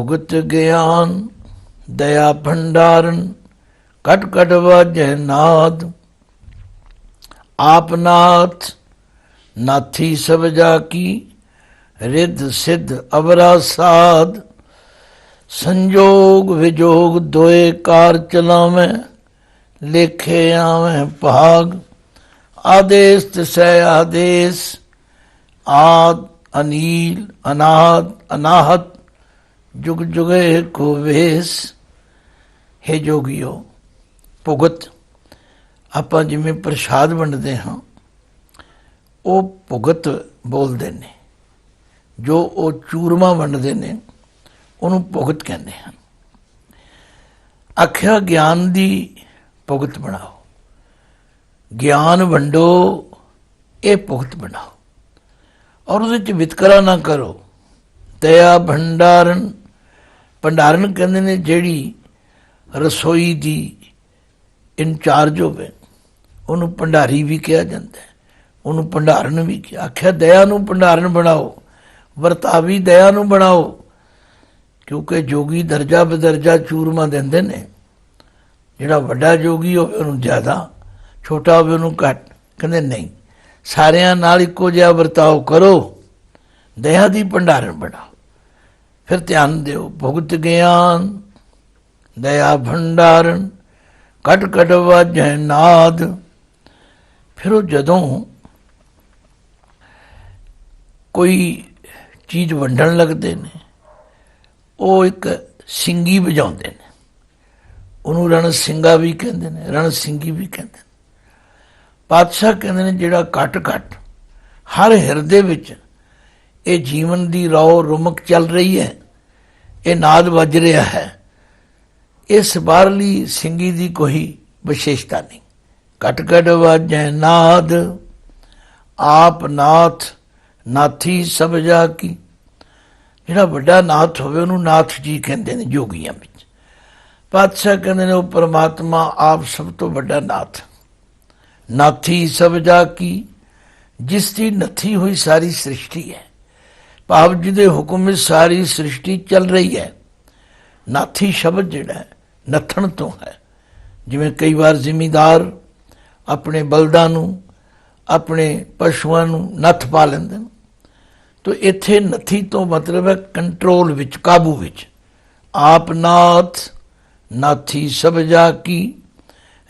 भुगत ज्ञान दया भंडारन कट कट वाजै नाद। आपनाथ नाथी सब जाकी रिद्ध सिद्ध अवरा साध। संजोग विजोग दोए कार चलावें लेखे आवें भाग। आदेश तिसै आदेश आद अनील अनाद अनाहत जुग जुगे को वेश। हे जोगियो भुगत ਆਪਾਂ ਜਿਵੇਂ ਪ੍ਰਸ਼ਾਦ ਵੰਡਦੇ ਹਾਂ ਉਹ ਭੁਗਤ ਬੋਲਦੇ ਨੇ, ਜੋ ਉਹ ਚੂਰਮਾ ਵੰਡਦੇ ਨੇ ਉਹਨੂੰ ਭੁਗਤ ਕਹਿੰਦੇ ਹਨ। ਆਖਿਆ ਗਿਆਨ ਦੀ ਭੁਗਤ ਬਣਾਓ, ਗਿਆਨ ਵੰਡੋ, ਇਹ ਭੁਗਤ ਬਣਾਓ ਔਰ ਉਹਦੇ 'ਚ ਵਿਤਕਰਾ ਨਾ ਕਰੋ। ਦਇਆ ਭੰਡਾਰਨ, ਭੰਡਾਰਨ ਕਹਿੰਦੇ ਨੇ ਜਿਹੜੀ ਰਸੋਈ ਦੀ ਇੰਚਾਰਜ ਹੋਵੇ ਉਹਨੂੰ ਭੰਡਾਰੀ ਵੀ ਕਿਹਾ ਜਾਂਦਾ, ਉਹਨੂੰ ਭੰਡਾਰਨ ਵੀ ਕਿਹਾ। ਆਖਿਆ ਦਇਆ ਨੂੰ ਭੰਡਾਰਨ ਬਣਾਓ, ਵਰਤਾਵੀ ਦਇਆ ਨੂੰ ਬਣਾਓ, ਕਿਉਂਕਿ ਜੋਗੀ ਦਰਜਾ ਬਦਰਜਾ ਚੂਰਮਾ ਦਿੰਦੇ ਨੇ। ਜਿਹੜਾ ਵੱਡਾ ਜੋਗੀ ਹੋਵੇ ਉਹਨੂੰ ਜ਼ਿਆਦਾ, ਛੋਟਾ ਹੋਵੇ ਉਹਨੂੰ ਘੱਟ। ਕਹਿੰਦੇ ਨਹੀਂ, ਸਾਰਿਆਂ ਨਾਲ ਇੱਕੋ ਜਿਹਾ ਵਰਤਾਓ ਕਰੋ, ਦਇਆ ਦੀ ਭੰਡਾਰਨ ਬਣਾਓ। ਫਿਰ ਧਿਆਨ ਦਿਓ, ਭੁਗਤ ਗਿਆਨ ਦਇਆ ਭੰਡਾਰਨ ਕਟ ਕਟ ਵਾਜੈ ਨਾਦ। ਫਿਰ ਉਹ ਜਦੋਂ ਕੋਈ ਚੀਜ਼ ਵੰਡਣ ਲੱਗਦੇ ਨੇ ਉਹ ਇੱਕ ਸਿੰਗੀ ਵਜਾਉਂਦੇ ਨੇ, ਉਹਨੂੰ ਰਣ ਸਿੰਘਾ ਵੀ ਕਹਿੰਦੇ ਨੇ, ਰਣ ਸਿੰਘੀ ਵੀ ਕਹਿੰਦੇ ਨੇ। ਪਾਤਸ਼ਾਹ ਕਹਿੰਦੇ ਨੇ ਜਿਹੜਾ ਘੱਟ ਘੱਟ ਹਰ ਹਿਰਦੇ ਵਿੱਚ ਇਹ ਜੀਵਨ ਦੀ ਰੌ ਰੁਮਕ ਚੱਲ ਰਹੀ ਹੈ, ਇਹ ਨਾਦ ਵੱਜ ਰਿਹਾ ਹੈ, ਇਸ ਬਾਹਰਲੀ ਸਿੰਘੀ ਦੀ ਕੋਈ ਵਿਸ਼ੇਸ਼ਤਾ ਨਹੀਂ। ਕਟ ਕਟ ਵਾਜੈ ਨਾਦ ਆਪ ਨਾਥ ਨਾਥੀ ਸਭ ਜਾ ਕੀ। ਜਿਹੜਾ ਵੱਡਾ ਨਾਥ ਹੋਵੇ ਉਹਨੂੰ ਨਾਥ ਜੀ ਕਹਿੰਦੇ ਨੇ ਜੋਗੀਆਂ ਵਿੱਚ। ਪਾਤਸ਼ਾਹ ਕਹਿੰਦੇ ਨੇ ਉਹ ਪਰਮਾਤਮਾ ਆਪ ਸਭ ਤੋਂ ਵੱਡਾ ਨਾਥ। ਨਾਥੀ ਸਭ ਜਾ ਕੀ, ਜਿਸ ਦੀ ਨੱਥੀ ਹੋਈ ਸਾਰੀ ਸ੍ਰਿਸ਼ਟੀ ਹੈ, ਭਾਵ ਜਿਹਦੇ ਹੁਕਮ ਵਿੱਚ ਸਾਰੀ ਸ੍ਰਿਸ਼ਟੀ ਚੱਲ ਰਹੀ ਹੈ। ਨਾਥੀ ਸ਼ਬਦ ਜਿਹੜਾ ਹੈ ਨੱਥਣ ਤੋਂ ਹੈ। ਜਿਵੇਂ ਕਈ ਵਾਰ ਜ਼ਿਮੀਂਦਾਰ ਆਪਣੇ ਬਲਦਾਂ ਨੂੰ ਆਪਣੇ ਪਸ਼ੂਆਂ ਨੂੰ ਨੱਥ ਪਾ ਲੈਂਦੇ ਨੇ, ਤਾਂ ਇੱਥੇ ਨੱਥੀ ਤੋਂ ਮਤਲਬ ਹੈ ਕੰਟਰੋਲ ਵਿੱਚ, ਕਾਬੂ ਵਿੱਚ। ਆਪ ਨਾਥ ਨਾਥੀ ਸਭ ਜਾ ਕੀ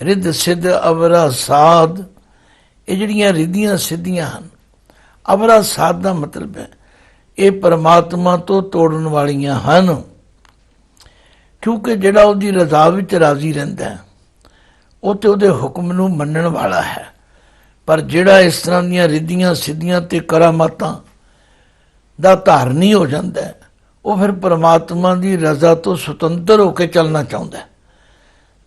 ਰਿੱਧ ਸਿੱਧ ਅਵਰਾ ਸਾਧ। ਇਹ ਜਿਹੜੀਆਂ ਰਿੱਧੀਆਂ ਸਿੱਧੀਆਂ ਹਨ, ਅਵਰਾ ਸਾਧ ਦਾ ਮਤਲਬ ਹੈ ਇਹ ਪਰਮਾਤਮਾ ਤੋਂ ਤੋੜਨ ਵਾਲੀਆਂ ਹਨ, ਕਿਉਂਕਿ ਜਿਹੜਾ ਉਹਦੀ ਰਜ਼ਾ ਵਿੱਚ ਰਾਜ਼ੀ ਰਹਿੰਦਾ ਹੈ ਉਹ ਤੇ ਉਹਦੇ ਹੁਕਮ ਨੂੰ ਮੰਨਣ ਵਾਲਾ ਹੈ। ਪਰ ਜਿਹੜਾ ਇਸ ਤਰ੍ਹਾਂ ਦੀਆਂ ਰਿੱਧੀਆਂ ਸਿੱਧੀਆਂ ਤੇ ਕਰਾਮਾਤਾਂ ਦਾ ਧਾਰਨੀ ਹੋ ਜਾਂਦਾ ਹੈ, ਉਹ ਫਿਰ ਪਰਮਾਤਮਾ ਦੀ ਰਜ਼ਾ ਤੋਂ ਸੁਤੰਤਰ ਹੋ ਕੇ ਚੱਲਣਾ ਚਾਹੁੰਦਾ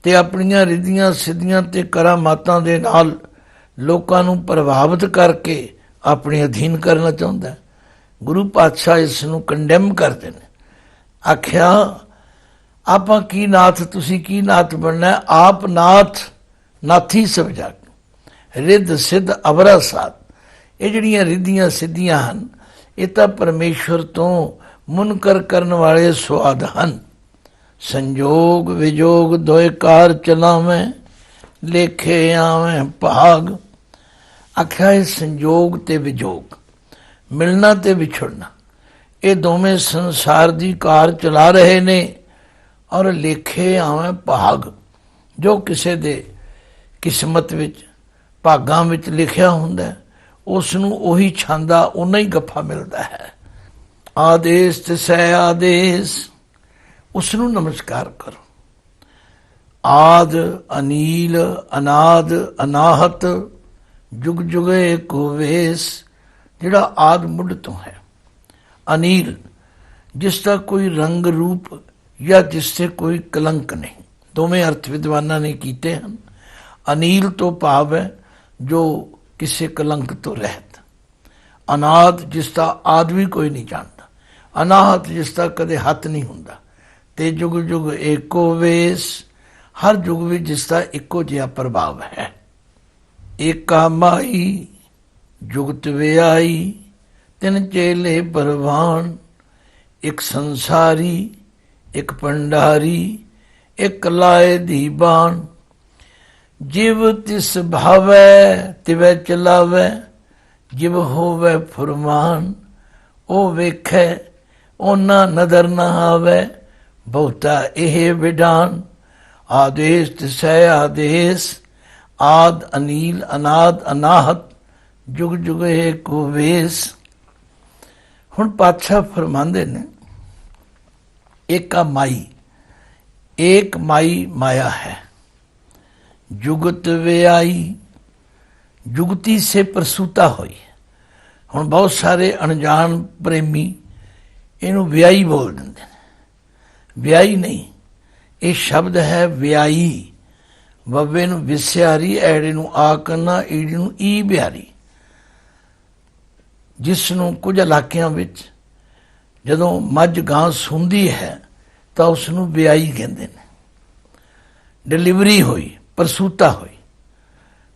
ਤੇ ਆਪਣੀਆਂ ਰਿੱਧੀਆਂ ਸਿੱਧੀਆਂ ਤੇ ਕਰਾਮਾਤਾਂ ਦੇ ਨਾਲ ਲੋਕਾਂ ਨੂੰ ਪ੍ਰਭਾਵਿਤ ਕਰਕੇ ਆਪਣੇ ਅਧੀਨ ਕਰਨਾ ਚਾਹੁੰਦਾ। ਗੁਰੂ ਪਾਤਸ਼ਾਹ ਇਸ ਨੂੰ ਕੰਡੈਮ ਕਰਦੇ ਨੇ। ਆਖਿਆ ਆਪਾਂ ਕੀ ਨਾਥ, ਤੁਸੀਂ ਕੀ ਨਾਥ ਬਣਨਾ? ਆਪ ਨਾਥ ਨਾਥੀ ਸਭ ਜਾ ਕੇ ਰਿੱਧ ਸਿੱਧ ਅਵਰਾ ਸਾਧ। ਇਹ ਜਿਹੜੀਆਂ ਰਿੱਧੀਆਂ ਸਿੱਧੀਆਂ ਹਨ ਇਹ ਤਾਂ ਪਰਮੇਸ਼ਵਰ ਤੋਂ ਮੁਨਕਰ ਕਰਨ ਵਾਲੇ ਸੁਆਦ ਹਨ। ਸੰਜੋਗ ਵਿਜੋਗ ਦੋਏ ਕਾਰ ਚਲਾਵੇਂ ਲੇਖੇ ਆਵੇਂ ਭਾਗ। ਆਖਿਆ ਇਹ ਸੰਜੋਗ ਤੇ ਵਿਜੋਗ, ਮਿਲਣਾ ਤੇ ਵਿਛੜਨਾ, ਇਹ ਦੋਵੇਂ ਸੰਸਾਰ ਦੀ ਕਾਰ ਚਲਾ ਰਹੇ ਨੇ ਔਰ ਲੇਖੇ ਆਵੇਂ ਭਾਗ। ਜੋ ਕਿਸੇ ਦੇ ਕਿਸਮਤ ਵਿੱਚ ਭਾਗਾਂ ਵਿੱਚ ਲਿਖਿਆ ਹੁੰਦਾ ਉਸ ਨੂੰ ਉਹੀ ਛਾਂਦਾ, ਓਨਾ ਹੀ ਗੱਫਾ ਮਿਲਦਾ ਹੈ। ਆਦੇਸ਼ ਤਿਸੈ ਆਦੇਸ਼, ਉਸ ਨੂੰ ਨਮਸਕਾਰ ਕਰੋ। ਆਦ ਅਨੀਲ ਅਨਾਦ ਅਨਾਹਤ ਜੁਗ ਜੁਗੇ ਕੋ ਵੇਸ। ਜਿਹੜਾ ਆਦ ਮੁੱਢ ਤੋਂ ਹੈ, ਅਨੀਲ ਜਿਸ ਦਾ ਕੋਈ ਰੰਗ ਰੂਪ ਜਾਂ ਜਿਸ ਤੇ ਕੋਈ ਕਲੰਕ ਨਹੀਂ। ਦੋਵੇਂ ਅਰਥ ਵਿਦਵਾਨਾਂ ਨੇ ਕੀਤੇ ਹਨ। ਅਨੀਲ ਤੋਂ ਭਾਵ ਹੈ ਜੋ ਕਿਸੇ ਕਲੰਕ ਤੋਂ ਰਹਿਤ। ਅਨਾਦ ਜਿਸ ਦਾ ਆਦ ਵੀ ਕੋਈ ਨਹੀਂ ਜਾਣਦਾ। ਅਨਾਹਤ ਜਿਸ ਦਾ ਕਦੇ ਹੱਥ ਨਹੀਂ ਹੁੰਦਾ। ਤੇ ਜੁਗ ਜੁਗ ਏਕੋ ਵੇਸ, ਹਰ ਯੁੱਗ ਵਿੱਚ ਜਿਸ ਦਾ ਇੱਕੋ ਜਿਹਾ ਪ੍ਰਭਾਵ ਹੈ। ਏਕਾ ਮਾਈ ਜੁਗਤ ਵਿਆਈ ਤਿੰਨ ਚੇਲੇ ਪਰਵਾਨ। ਇੱਕ ਸੰਸਾਰੀ ਇੱਕ ਭੰਡਾਰੀ ਇੱਕ ਲਾਏ ਦੀਵਾਨ। ਜਿਵ ਤਿਸ ਭਾਵੈ ਤਿਵੈ ਚਲਾਵੈ, ਜਿਵ ਹੋਵੈ ਫੁਰਮਾਨ। ਉਹ ਵੇਖੈ ਉਹਨਾਂ ਨਦਰ ਨਾ ਆਵੈ, ਬਹੁਤਾ ਇਹ ਵਿਡਾਨ। ਆਦੇਸ ਤਿਸੈ ਆਦੇਸ, ਆਦ ਅਨੀਲ ਅਨਾਦ ਅਨਾਹਤ, ਜੁਗ ਜੁਗ ਏਕੋ ਵੇਸ। ਹੁਣ ਪਾਤਸ਼ਾਹ ਫਰਮਾਉਂਦੇ ਨੇ, ਏਕਾ ਮਾਈ, ਏਕ ਮਾਈ माया है, जुगत व्याई, जुगती से प्रसूता होई। ਹੁਣ ਬਹੁਤ ਸਾਰੇ ਅਣਜਾਣ ਪ੍ਰੇਮੀ ਇਹਨੂੰ ਵਿਆਹੀ ਬੋਲ ਦਿੰਦੇ ਨੇ। ਵਿਆਹੀ ਨਹੀਂ, ਇਹ ਸ਼ਬਦ ਹੈ ਵਿਆਹੀ। ਵੱਵੇ ਨੂੰ ਵਿਸਿਆਰੀ, ਐੜੇ ਨੂੰ ਆ ਕੰਨਾ, ਈੜੀ ਨੂੰ ਈ ਬਿਹਾਰੀ। ਜਿਸ ਨੂੰ ਕੁਝ ਇਲਾਕਿਆਂ ਵਿੱਚ ਜਦੋਂ ਮੱਝ ਗਾਂ ਸੂੰਦੀ ਹੈ ਤਾਂ ਉਸ ਨੂੰ ਵਿਆਹੀ ਕਹਿੰਦੇ ਨੇ। ਡਿਲੀਵਰੀ ਹੋਈ, ਪ੍ਰਸੂਤਾ ਹੋਈ।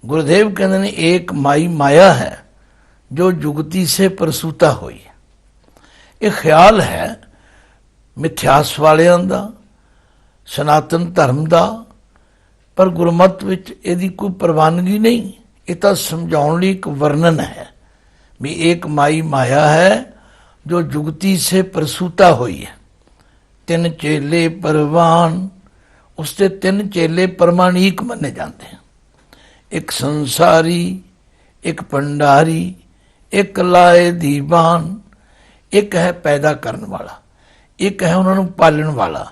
ਗੁਰਦੇਵ ਕਹਿੰਦੇ ਨੇ ਏਕ ਮਾਈ ਮਾਇਆ ਹੈ ਜੋ ਜੁਗਤੀ ਸੇ ਪ੍ਰਸੂਤਾ ਹੋਈ। ਇਹ ਖਿਆਲ ਹੈ ਮਿਥਿਆਸ ਵਾਲਿਆਂ ਦਾ, ਸਨਾਤਨ ਧਰਮ ਦਾ, ਪਰ ਗੁਰਮਤਿ ਵਿੱਚ ਇਹਦੀ ਕੋਈ ਪ੍ਰਵਾਨਗੀ ਨਹੀਂ। ਇਹ ਤਾਂ ਸਮਝਾਉਣ ਲਈ ਇੱਕ ਵਰਣਨ ਹੈ ਵੀ ਏਕ ਮਾਈ ਮਾਇਆ ਹੈ ਜੋ ਜੁਗਤੀ ਸੇ ਪ੍ਰਸੂਤਾ ਹੋਈ ਹੈ। ਤਿੰਨ ਚੇਲੇ ਪਰਵਾਨ, ਉਸਦੇ ਤਿੰਨ ਚੇਲੇ ਪ੍ਰਮਾਣਿਕ ਮੰਨੇ ਜਾਂਦੇ ਹਨ। ਇੱਕ ਸੰਸਾਰੀ, ਇੱਕ ਭੰਡਾਰੀ, ਇੱਕ ਲਾਏ ਦੀਵਾਨ। ਇੱਕ ਹੈ ਪੈਦਾ ਕਰਨ ਵਾਲਾ, ਇੱਕ ਹੈ ਉਹਨਾਂ ਨੂੰ ਪਾਲਣ ਵਾਲਾ,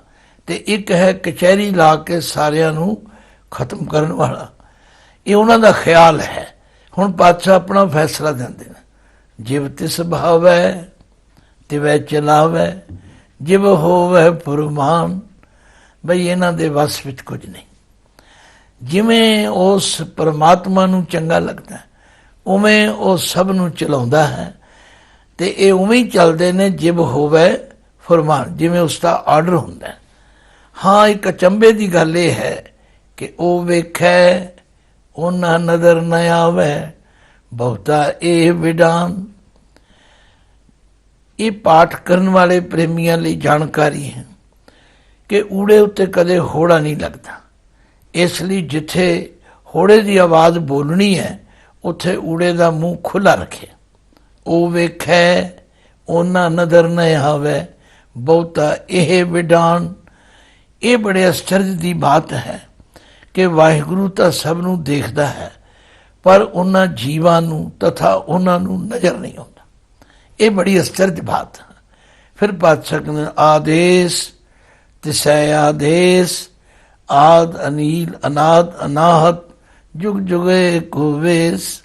ਤੇ ਇੱਕ ਹੈ ਕਚਹਿਰੀ ਲਾ ਕੇ ਸਾਰਿਆਂ ਨੂੰ ਖਤਮ ਕਰਨ ਵਾਲਾ। ਇਹ ਉਹਨਾਂ ਦਾ ਖਿਆਲ ਹੈ। ਹੁਣ ਪਾਤਸ਼ਾਹ ਆਪਣਾ ਫੈਸਲਾ ਦਿੰਦੇ ਨੇ, ਜਿਵ ਤਿਸ ਭਾਵੈ ਤਿਵੈ ਚਲਾਵੈ, ਜਿਵ ਹੋਵੈ ਫੁਰਮਾਨ। ਬਈ ਇਹਨਾਂ ਦੇ ਵਸ ਵਿੱਚ ਕੁਝ ਨਹੀਂ। ਜਿਵੇਂ ਉਸ ਪਰਮਾਤਮਾ ਨੂੰ ਚੰਗਾ ਲੱਗਦਾ ਉਵੇਂ ਉਹ ਸਭ ਨੂੰ ਚਲਾਉਂਦਾ ਹੈ, ਤੇ ਇਹ ਉਵੇਂ ਹੀ ਚੱਲਦੇ ਨੇ ਜਿਵ ਹੋਵੈ ਫੁਰਮਾਨ, ਜਿਵੇਂ ਉਸ ਦਾ ਆਰਡਰ ਹੁੰਦਾ। ਹਾਂ, ਇੱਕ ਅਚੰਭੇ ਦੀ ਗੱਲ ਇਹ ਹੈ ਕਿ ਉਹ ਵੇਖੈ ਉਹਨਾਂ ਨਜ਼ਰ ਨ ਆਵੈ, ਬਹੁਤਾ ਇਹ ਵਿਡਾਨ। ਇਹ ਪਾਠ ਕਰਨ ਵਾਲੇ ਪ੍ਰੇਮੀਆਂ ਲਈ ਜਾਣਕਾਰੀ ਹੈ ਕਿ ਊੜੇ ਉੱਤੇ ਕਦੇ ਹੋੜਾ ਨਹੀਂ ਲੱਗਦਾ। ਇਸ ਲਈ ਜਿੱਥੇ ਹੋੜੇ ਦੀ ਆਵਾਜ਼ ਬੋਲਣੀ ਹੈ ਉੱਥੇ ਊੜੇ ਦਾ ਮੂੰਹ ਖੁੱਲ੍ਹਾ ਰੱਖੇ। ਉਹ ਵੇਖੈ ਉਹਨਾਂ ਨਜ਼ਰ ਨ ਆਵੈ, ਬਹੁਤਾ ਇਹ ਵਿਡਾਨ। ਇਹ ਬੜੇ ਅਚਰਜ ਦੀ ਬਾਤ ਹੈ ਕਿ ਵਾਹਿਗੁਰੂ ਤਾਂ ਸਭ ਨੂੰ ਦੇਖਦਾ ਹੈ, ਪਰ ਉਹਨਾਂ ਜੀਵਾਂ ਨੂੰ ਤਥਾ ਉਹਨਾਂ ਨੂੰ ਨਜ਼ਰ ਨਹੀਂ ਆਉਂਦਾ। ਇਹ ਬੜੀ ਅਚਰਜ ਬਾਤ ਹੈ। ਫਿਰ ਪਾਤਸ਼ਾਹ ਕਹਿੰਦੇ ਆਦੇਸ ਤਿਸੈ ਆਦੇਸ, ਆਦ ਅਨੀਲ ਅਨਾਦ ਅਨਾਹਤ, ਜੁਗ ਜੁਗੇ ਕੋ ਵੇਸ।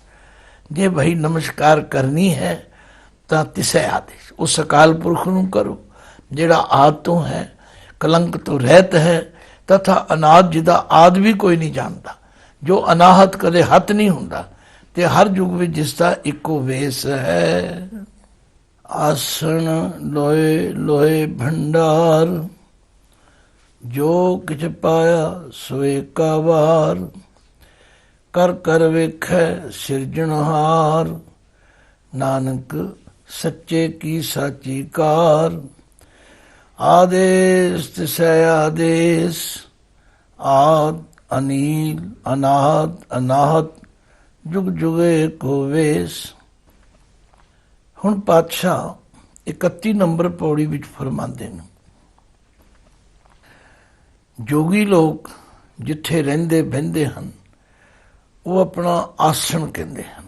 ਜੇ ਭਾਈ ਨਮਸਕਾਰ ਕਰਨੀ ਹੈ ਤਾਂ ਤਿਸੈ ਆਦੇਸ, ਉਸ ਅਕਾਲ ਪੁਰਖ ਨੂੰ ਕਰੋ ਜਿਹੜਾ ਆਦ ਤੋਂ ਹੈ, ਕਲੰਕ ਤੋਂ ਰਹਿਤ ਹੈ, ਤਥਾ ਅਨਾਦ ਜਿਹਦਾ ਆਦ ਵੀ ਕੋਈ ਨਹੀਂ ਜਾਣਦਾ, ਜੋ ਅਨਾਹਤ ਕਦੇ ਹੱਥ ਨਹੀਂ ਹੁੰਦਾ, ਤੇ ਹਰ ਯੁੱਗ ਵਿੱਚ ਜਿਸਦਾ ਇੱਕੋ ਵੇਸ ਹੈ। ਆਸਣ ਲੋਏ ਲੋਏ ਭੰਡਾਰ, ਜੋ ਕਿਛ ਪਾਇਆ ਸੋਏ ਕਾ ਵਾਰ। ਕਰ ਕਰ ਵੇਖੈ ਸਿਰਜਣਹਾਰ, ਨਾਨਕ ਸੱਚੇ ਕੀ ਸਾਚੀ ਕਾਰ। ਆਦੇਸ ਤਿਸੈ ਆਦੇਸ, ਆਦ ਅਨੀਲ ਅਨਾਦ ਅਨਾਹਤ, ਜੁਗ ਜੁਗੇ ਕੋ ਵੇਸ। ਹੁਣ ਪਾਤਸ਼ਾਹ 31 ਨੰਬਰ ਪੌੜੀ ਵਿੱਚ ਫਰਮਾਉਂਦੇ ਨੇ, ਜੋਗੀ ਲੋਕ ਜਿੱਥੇ ਰਹਿੰਦੇ ਬਹਿੰਦੇ ਹਨ ਉਹ ਆਪਣਾ ਆਸਣ ਕਹਿੰਦੇ ਹਨ।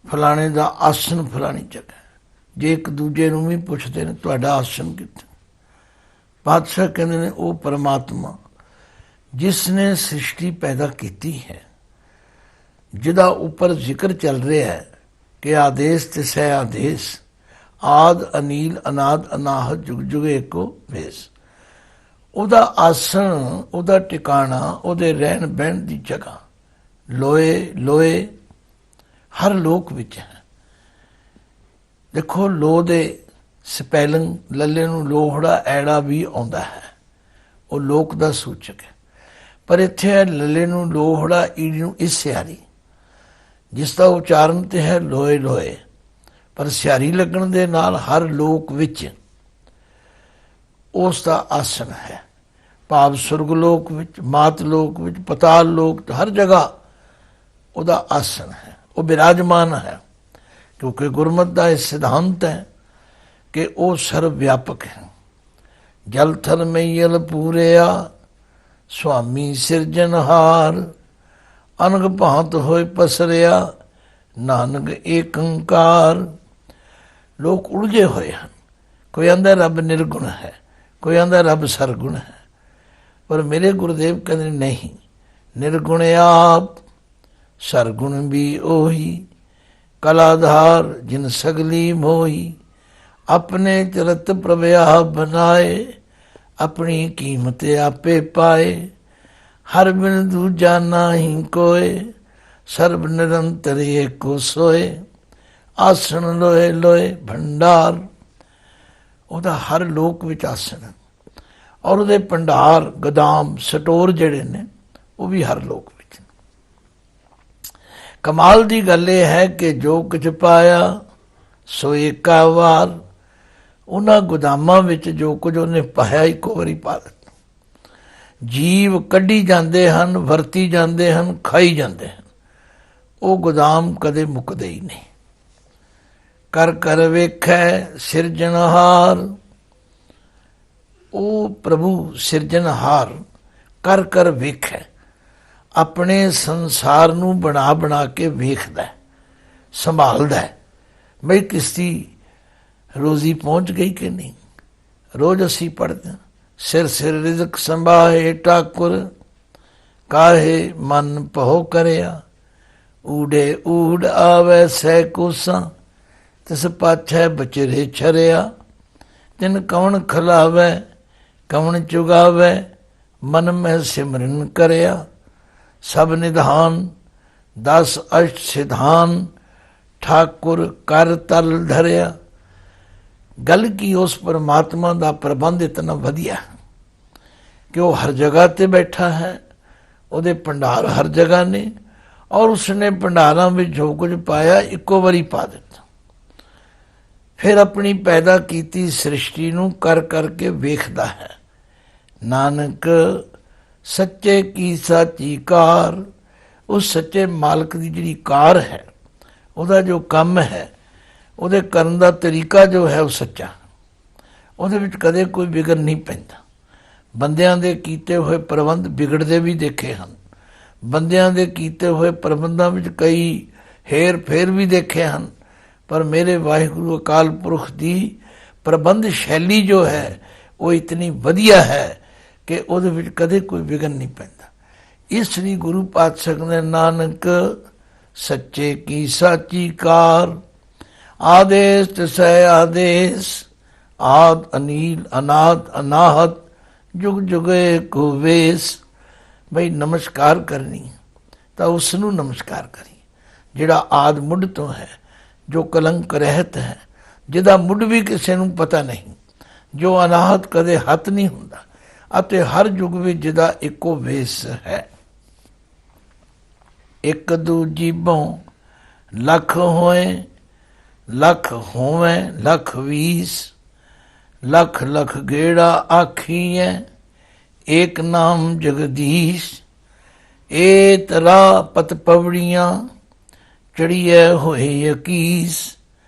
ਫਲਾਣੇ ਦਾ ਆਸਣ ਫਲਾਣੀ ਜਗ੍ਹਾ। ਜੇ ਇੱਕ ਦੂਜੇ ਨੂੰ ਵੀ ਪੁੱਛਦੇ ਨੇ ਤੁਹਾਡਾ ਆਸਣ ਕਿੱਥੇ, ਪਾਤਸ਼ਾਹ ਕਹਿੰਦੇ ਨੇ ਉਹ ਪਰਮਾਤਮਾ ਜਿਸ ਨੇ ਸ੍ਰਿਸ਼ਟੀ ਪੈਦਾ ਕੀਤੀ ਹੈ, ਜਿਹਦਾ ਉੱਪਰ ਜ਼ਿਕਰ ਚੱਲ ਰਿਹਾ ਹੈ ਕਿ ਆਦੇਸ ਤਿਸੈ ਆਦੇਸ, ਆਦ ਅਨੀਲ ਅਨਾਦ ਅਨਾਹਤ, ਜੁਗ ਜੁਗ ਏਕੋ ਵੇਸ। ਉਹਦਾ ਆਸਣ, ਉਹਦਾ ਟਿਕਾਣਾ, ਉਹਦੇ ਰਹਿਣ ਬਹਿਣ ਦੀ ਜਗ੍ਹਾ ਲੋਏ ਲੋਏ ਹਰ ਲੋਕ ਵਿੱਚ ਹੈ। ਦੇਖੋ ਲੋ ਦੇ ਸਪੈਲਿੰਗ ਲੱਲੇ ਨੂੰ ਲੋਹੜਾ ਐੜਾ ਵੀ ਆਉਂਦਾ ਹੈ, ਉਹ ਲੋਕ ਦਾ ਸੂਚਕ ਹੈ। ਪਰ ਇੱਥੇ ਹੈ ਲੱਲੇ ਨੂੰ ਲੋਹੜਾ, ਈੜੀ ਨੂੰ ਇਸ ਸਿਆਰੀ, ਜਿਸ ਦਾ ਉਚਾਰਨ ਤੇ ਹੈ ਲੋਏ ਲੋਏ, ਪਰ ਸਿਆਰੀ ਲੱਗਣ ਦੇ ਨਾਲ ਹਰ ਲੋਕ ਵਿੱਚ ਉਸ ਦਾ ਆਸਣ ਹੈ। ਭਾਵ ਸੁਰਗਲੋਕ ਵਿੱਚ, ਮਾਤਲੋਕ ਵਿੱਚ, ਪਤਾਲ ਲੋਕ, ਹਰ ਜਗ੍ਹਾ ਉਹਦਾ ਆਸਣ ਹੈ, ਉਹ ਬਿਰਾਜਮਾਨ ਹੈ। ਕਿਉਂਕਿ ਗੁਰਮਤਿ ਦਾ ਇਹ ਸਿਧਾਂਤ ਹੈ ਕਿ ਉਹ ਸਰਵ ਵਿਆਪਕ ਹੈ। ਜਲ ਥਲ ਮਈਲ ਪੂਰਿਆ, ਸੁਆਮੀ ਸਿਰਜਨਹਾਰ, ਅਨਗ ਭਾਂਤ ਹੋਏ ਪਸਰਿਆ, ਨਾਨਕ ਏਕ ਓੰਕਾਰ। ਲੋਕ ਉਲਝੇ ਹੋਏ ਹਨ। ਕੋਈ ਆਂਦਾ ਰੱਬ ਨਿਰਗੁਣ ਹੈ, ਕੋਈ ਆਂਦਾ ਰੱਬ ਸਰਗੁਣ ਹੈ। ਪਰ ਮੇਰੇ ਗੁਰਦੇਵ ਕਹਿੰਦੇ ਨਹੀਂ, ਨਿਰਗੁਣ ਆਪ, ਸਰਗੁਣ ਵੀ ਉਹੀ, ਕਲਾਧਾਰ ਜਿਨ ਸਗਲੀ ਮੋਹੀ। ਆਪਣੇ ਚਰਤ ਪ੍ਰਭਿਆ ਬਣਾਏ, ਆਪਣੀ ਕੀਮਤ ਆਪੇ ਪਾਏ। ਹਰ ਬਿਨ ਦੂਜਾ ਨਾਹੀ ਕੋਏ, ਸਰਬ ਨਿਰੰਤਰ ਏਕੋ ਸੋਏ। ਆਸਣ ਲੋਏ ਲੋਏ ਭੰਡਾਰ, ਉਹਦਾ ਹਰ ਲੋਕ ਵਿੱਚ ਆਸਣ ਹੈ। ਔਰ ਉਹਦੇ ਭੰਡਾਰ, ਗੋਦਾਮ, ਸਟੋਰ ਜਿਹੜੇ ਨੇ ਉਹ ਵੀ ਹਰ ਲੋਕ ਵਿੱਚ। ਕਮਾਲ ਦੀ ਗੱਲ ਇਹ ਹੈ ਕਿ ਜੋ ਕੁਝ ਪਾਇਆ ਸੋ ਏਕਾ ਵਾਰ। ਉਹਨਾਂ ਗੋਦਾਮਾਂ ਵਿੱਚ ਜੋ ਕੁਝ ਉਹਨੇ ਪਾਇਆ ਇੱਕੋ ਵਾਰੀ ਪਾ ਦਿੱਤਾ। ਜੀਵ ਕੱਢੀ ਜਾਂਦੇ ਹਨ, ਵਰਤੀ ਜਾਂਦੇ ਹਨ, ਖਾਈ ਜਾਂਦੇ ਹਨ। ਉਹ ਗੋਦਾਮ ਕਦੇ ਮੁੱਕਦੇ ਹੀ ਨਹੀਂ। ਕਰ ਕਰ ਵੇਖੈ ਸਿਰਜਣਹਾਰ, ਉਹ ਪ੍ਰਭੂ ਸਿਰਜਣਹਾਰ ਕਰ ਕਰ ਵੇਖੈ, ਆਪਣੇ ਸੰਸਾਰ ਨੂੰ ਬਣਾ ਬਣਾ ਕੇ ਵੇਖਦਾ, ਸੰਭਾਲਦਾ ਬਈ ਕਿਸ ਦੀ ਰੋਜ਼ੀ ਪਹੁੰਚ ਗਈ ਕਿ ਨਹੀਂ। ਰੋਜ਼ ਅਸੀਂ ਪੜ੍ਹਦੇ ਹਾਂ, ਸਿਰ ਸਿਰ ਰਿਜ਼ਕ ਸੰਭਾਹੇ ਠਾਕੁਰ, ਕਾਹੇ ਮਨ ਭਉ ਕਰਿਆ। ਊੜੇ ਊੜ ਆਵੈ ਸਹਿ ਕੋਸਾਂ, ਤਿਸ ਪਾਛੈ ਬਚਰੇ ਛਰਿਆ। ਤਿਨ ਕਵਣ ਖਲਾਵੈ ਕਵਣ ਚੁਗਾਵੈ, ਮਨ ਮੈਂ ਸਿਮਰਨ ਕਰਿਆ। ਸਭ ਨਿਧਾਨ 10 ਅਸ਼ਟ ਸਿਧਾਨ, ਠਾਕੁਰ ਕਰ ਤਲ ਧਰਿਆ। ਗੱਲ ਕੀ, ਉਸ ਪਰਮਾਤਮਾ ਦਾ ਪ੍ਰਬੰਧ ਇਤਨਾ ਵਧੀਆ ਕਿ ਉਹ ਹਰ ਜਗ੍ਹਾ ਤੇ ਬੈਠਾ ਹੈ। ਉਹਦੇ ਭੰਡਾਰ ਹਰ ਜਗ੍ਹਾ ਨੇ, ਔਰ ਉਸਨੇ ਭੰਡਾਰਾਂ ਵਿੱਚ ਜੋ ਕੁਝ ਪਾਇਆ ਇੱਕੋ ਵਾਰੀ ਪਾ ਦਿੱਤਾ। ਫਿਰ ਆਪਣੀ ਪੈਦਾ ਕੀਤੀ ਸ੍ਰਿਸ਼ਟੀ ਨੂੰ ਕਰ ਕਰਕੇ ਵੇਖਦਾ ਹੈ। ਨਾਨਕ ਸੱਚੇ ਕੀ ਸਾਚੀ ਕਾਰ, ਉਸ ਸੱਚੇ ਮਾਲਕ ਦੀ ਜਿਹੜੀ ਕਾਰ ਹੈ, ਉਹਦਾ ਜੋ ਕੰਮ ਹੈ, ਉਹਦੇ ਕਰਨ ਦਾ ਤਰੀਕਾ ਜੋ ਹੈ ਉਹ ਸੱਚਾ। ਉਹਦੇ ਵਿੱਚ ਕਦੇ ਕੋਈ ਵਿਗੜ ਨਹੀਂ ਪੈਂਦਾ। ਬੰਦਿਆਂ ਦੇ ਕੀਤੇ ਹੋਏ ਪ੍ਰਬੰਧ ਵਿਗੜਦੇ ਵੀ ਦੇਖੇ ਹਨ। ਬੰਦਿਆਂ ਦੇ ਕੀਤੇ ਹੋਏ ਪ੍ਰਬੰਧਾਂ ਵਿੱਚ ਕਈ ਹੇਰ ਫੇਰ ਵੀ ਦੇਖੇ ਹਨ। ਪਰ ਮੇਰੇ ਵਾਹਿਗੁਰੂ ਅਕਾਲ ਪੁਰਖ ਦੀ ਪ੍ਰਬੰਧ ਸ਼ੈਲੀ ਜੋ ਹੈ ਉਹ ਇਤਨੀ ਵਧੀਆ ਹੈ ਕਿ ਉਹਦੇ ਵਿੱਚ ਕਦੇ ਕੋਈ ਵਿਘਨ ਨਹੀਂ ਪੈਂਦਾ। ਇਸ ਲਈ ਗੁਰੂ ਪਾਤਸ਼ਾਹ ਕਹਿੰਦੇ, ਨਾਨਕ ਸੱਚੇ ਕੀ ਸਾਚੀ ਕਾਰ, ਆਦੇਸ਼ ਤਿਸੈ ਆਦੇਸ਼, ਆਦ ਅਨੀਲ ਅਨਾਦ ਅਨਾਹਤ, ਜੁਗ ਜੁਗੇ ਕੋ ਵੇਸ। ਬਈ ਨਮਸਕਾਰ ਕਰਨੀ ਤਾਂ ਉਸ ਨੂੰ ਨਮਸਕਾਰ ਕਰੀ ਜਿਹੜਾ ਆਦ ਮੁੱਢ ਤੋਂ ਹੈ, ਜੋ ਕਲੰਕ ਰਹਿਤ ਹੈ, ਜਿਹਦਾ ਮੁੱਢ ਵੀ ਕਿਸੇ ਨੂੰ ਪਤਾ ਨਹੀਂ, ਜੋ ਅਨਾਹਤ ਕਦੇ ਹੱਥ ਨਹੀਂ ਹੁੰਦਾ, ਅਤੇ ਹਰ ਯੁੱਗ ਵਿੱਚ ਜਿਹਦਾ ਇੱਕੋ ਵੇਸ ਹੈ। ਇੱਕ ਦੂਜੀਬੋਂ ਲੱਖ ਹੋਏ, ਲੱਖ ਹੋਵੇਂ ਲੱਖ 20, ਲੱਖ ਲੱਖ ਗੇੜਾ ਆਖੀਐ, ਏਕ ਨਾਮ ਜਗਦੀਸ਼। ਏ ਤਰਾ ਪਤ ਪਵੜੀਆਂ, ਚੜੀਐ ਹੋਏ 21,